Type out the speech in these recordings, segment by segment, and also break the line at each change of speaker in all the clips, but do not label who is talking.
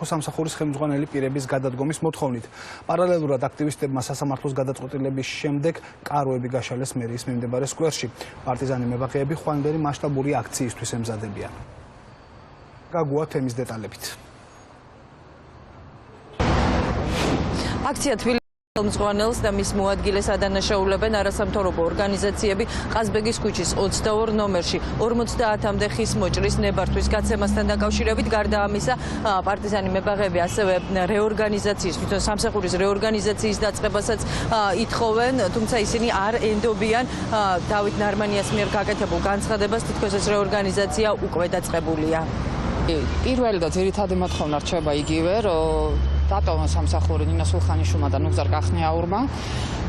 სამოქალაქო სამსახურის ხელმძღვანელი პირების გადადგომის მოთხოვნით. პარალელურად აქტივისტებმა სასამართლოს გადაწყვეტილების შემდეგ კაროები გაშალეს მერიის მიმდებარე სკვერში. პარტიზანი მებაღეები ხვალინდელი მასშტაბური აქციისთვის ემზადებიან. გაგუა თემის დეტალებით.
აქცია თბილისის ხელმძღვანელს და მის მოადგილეს ადანაშაულებენ არასამთავრობო ორგანიზაციები ყაზბეგის ქუჩის 22 ნომერში 50-მდე ხის მოჭრის ნებართვის გაცემასთან დაკავშირებით. გარდა ამისა, პარტიზანი მებაღეები ასევე რეორგანიზაციის, თვითონ სამსახურის რეორგანიზაციის დაწყებასაც ითხოვენ, თუმცა ისინი არ ენდობიან დავით ნარმანიას მიერ გაკეთებულ განცხადებას, თითქოს ეს რეორგანიზაცია უკვე დაწყებულია.
პირველი და ძირითადი მოთხოვნა რჩება იგივე, რომ დატოვონ სამსახური ნინო სულხანიშვილმა და ნუგზარ კახნიაურმა.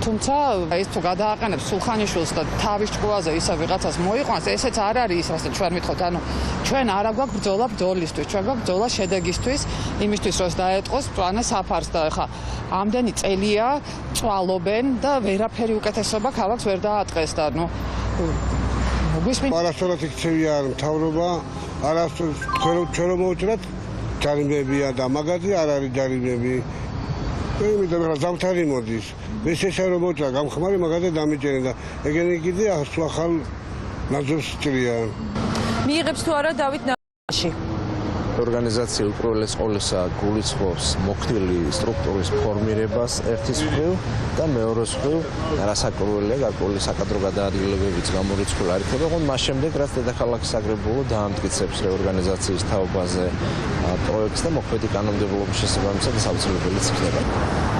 თუმცა ის თუ გადააყენებს სულხანიშვილს და თავის ჭკუაზე ისე ვიღაცას მოიყვანს, ესეც არ არის ის, რასაც ჩვენ ვიტყოთ. ანუ ჩვენ არა გვაქვს ბრძოლა ბრძოლისთვის, ჩვენ გვაქვს ბრძოლა შედეგისთვის, იმისთვის რომ დაეტყოს მწვანე საფარს და ხა ამდენი წელია წვალობენ და ვერაფერი უკეთესობა ქალაქს ვერ დაატყეს და ნუ
არასდროს იქცევია მთავრობა, არასდროს ჩვენ რომ მოვუჭრათ ჯარიმებია და მაგაზი არ არის ჯარიმები. იმიტომ რომ ზამთარი მოდის. ეს ესე რომ მოჭრა გამხმარი მაგაზე დამიჯერენ და ეგენი კიდე ახალ ნაძვს ჭრიან.
მიიღებს თუ არა დავით ნარმანიაში.
ორგანიზაცია უპირველეს ყოვლისა გულისხმობს მოქნილი სტრუქტურის ფორმირებას ერთის მხრივ და მეორეს მხრივ რასაკურველია გარკვეული საკადრო გადაადგილებებიც გამორიცხული არ იქნება, თუმცა მას შემდეგ რაც დედაქალაქის საკრებულო დაამტკიცებს რეორგანიზაციის თაობაზე პროექტს და მოქმედი კანონმდებლობის შესაბამისად საუბრობელიც ხდება.